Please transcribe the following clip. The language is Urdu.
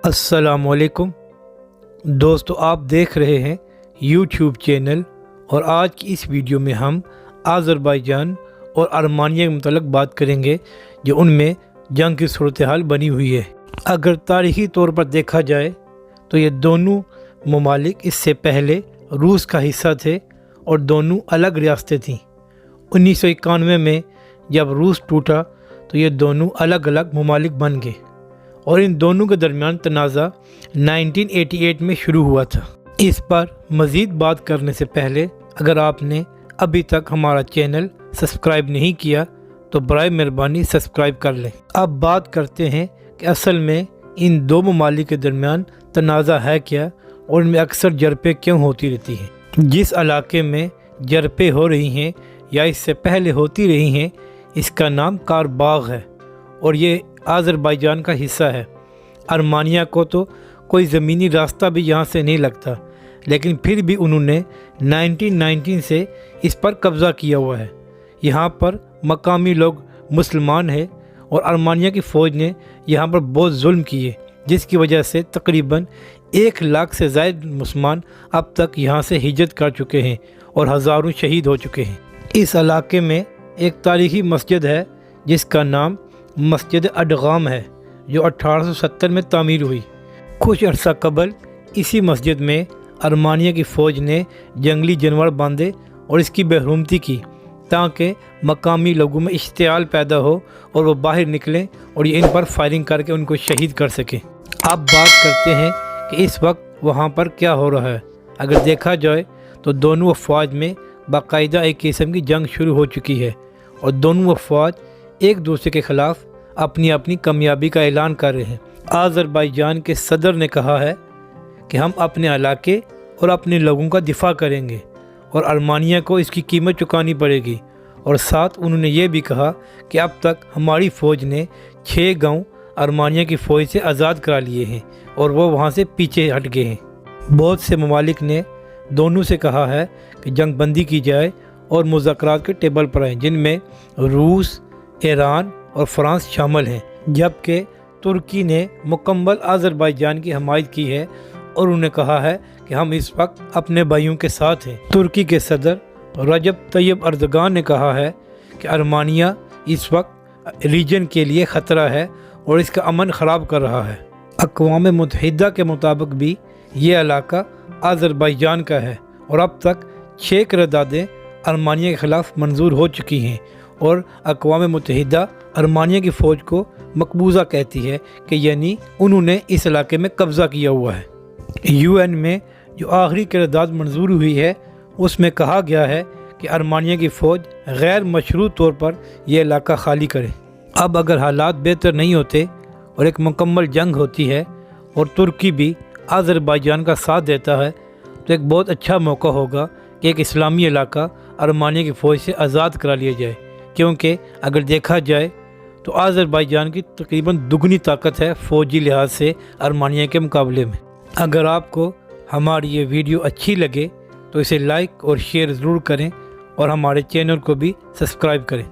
السلام علیکم دوستو، آپ دیکھ رہے ہیں یوٹیوب چینل، اور آج کی اس ویڈیو میں ہم آذربائیجان اور ارمینیہ کے متعلق بات کریں گے جو ان میں جنگ کی صورتحال بنی ہوئی ہے۔ اگر تاریخی طور پر دیکھا جائے تو یہ دونوں ممالک اس سے پہلے روس کا حصہ تھے اور دونوں الگ ریاستیں تھیں۔ 1991 میں جب روس ٹوٹا تو یہ دونوں الگ الگ ممالک بن گئے، اور ان دونوں کے درمیان تنازع 1988 میں شروع ہوا تھا۔ اس پر مزید بات کرنے سے پہلے اگر آپ نے ابھی تک ہمارا چینل سبسکرائب نہیں کیا تو برائے مہربانی سبسکرائب کر لیں۔ اب بات کرتے ہیں کہ اصل میں ان دو ممالک کے درمیان تنازع ہے کیا، اور ان میں اکثر جھڑپیں کیوں ہوتی رہتی ہیں۔ جس علاقے میں جھڑپیں ہو رہی ہیں یا اس سے پہلے ہوتی رہی ہیں، اس کا نام قارباغ ہے، اور یہ آذربائیجان کا حصہ ہے۔ ارمینیہ کو تو کوئی زمینی راستہ بھی یہاں سے نہیں لگتا، لیکن پھر بھی انہوں نے 1919 سے اس پر قبضہ کیا ہوا ہے۔ یہاں پر مقامی لوگ مسلمان ہیں، اور ارمینیہ کی فوج نے یہاں پر بہت ظلم کیے، جس کی وجہ سے تقریباً 1 لاکھ سے زائد مسلمان اب تک یہاں سے ہجرت کر چکے ہیں اور ہزاروں شہید ہو چکے ہیں۔ اس علاقے میں ایک تاریخی مسجد ہے جس کا نام مسجد ادغام ہے، جو 1870 میں تعمیر ہوئی۔ کچھ عرصہ قبل اسی مسجد میں ارمینیہ کی فوج نے جنگلی جانور باندھے اور اس کی بے حرمتی کی، تاکہ مقامی لوگوں میں اشتعال پیدا ہو اور وہ باہر نکلیں اور یہ ان پر فائرنگ کر کے ان کو شہید کر سکیں۔ اب بات کرتے ہیں کہ اس وقت وہاں پر کیا ہو رہا ہے۔ اگر دیکھا جائے تو دونوں افواج میں باقاعدہ ایک قسم کی جنگ شروع ہو چکی ہے، اور دونوں افواج ایک دوسرے کے خلاف اپنی اپنی کامیابی کا اعلان کر رہے ہیں۔ آذربائیجان کے صدر نے کہا ہے کہ ہم اپنے علاقے اور اپنے لوگوں کا دفاع کریں گے، اور ارمینیہ کو اس کی قیمت چکانی پڑے گی، اور ساتھ انہوں نے یہ بھی کہا کہ اب تک ہماری فوج نے 6 گاؤں ارمینیہ کی فوج سے آزاد کرا لیے ہیں، اور وہ وہاں سے پیچھے ہٹ گئے ہیں۔ بہت سے ممالک نے دونوں سے کہا ہے کہ جنگ بندی کی جائے اور مذاکرات کے ٹیبل پر آئیں، جن میں روس، ایران اور فرانس شامل ہیں، جبکہ ترکی نے مکمل آذربائیجان کی حمایت کی ہے، اور انہوں نے کہا ہے کہ ہم اس وقت اپنے بھائیوں کے ساتھ ہیں۔ ترکی کے صدر رجب طیب اردگان نے کہا ہے کہ ارمینیہ اس وقت ریجن کے لیے خطرہ ہے اور اس کا امن خراب کر رہا ہے۔ اقوام متحدہ کے مطابق بھی یہ علاقہ آذربائیجان کا ہے، اور اب تک 6 قراردادیں ارمینیہ کے خلاف منظور ہو چکی ہیں، اور اقوام متحدہ ارمینیہ کی فوج کو مقبوضہ کہتی ہے کہ یعنی انہوں نے اس علاقے میں قبضہ کیا ہوا ہے۔ UN میں جو آخری قرارداد منظور ہوئی ہے، اس میں کہا گیا ہے کہ ارمینیہ کی فوج غیر مشروط طور پر یہ علاقہ خالی کرے۔ اب اگر حالات بہتر نہیں ہوتے اور ایک مکمل جنگ ہوتی ہے اور ترکی بھی آذربائیجان کا ساتھ دیتا ہے، تو ایک بہت اچھا موقع ہوگا کہ ایک اسلامی علاقہ ارمینیہ کی فوج سے آزاد کرا لیا جائے، کیونکہ اگر دیکھا جائے تو آذربائیجان کی تقریباً دگنی طاقت ہے فوجی لحاظ سے ارمینیہ کے مقابلے میں۔ اگر آپ کو ہماری یہ ویڈیو اچھی لگے تو اسے لائک اور شیئر ضرور کریں، اور ہمارے چینل کو بھی سبسکرائب کریں۔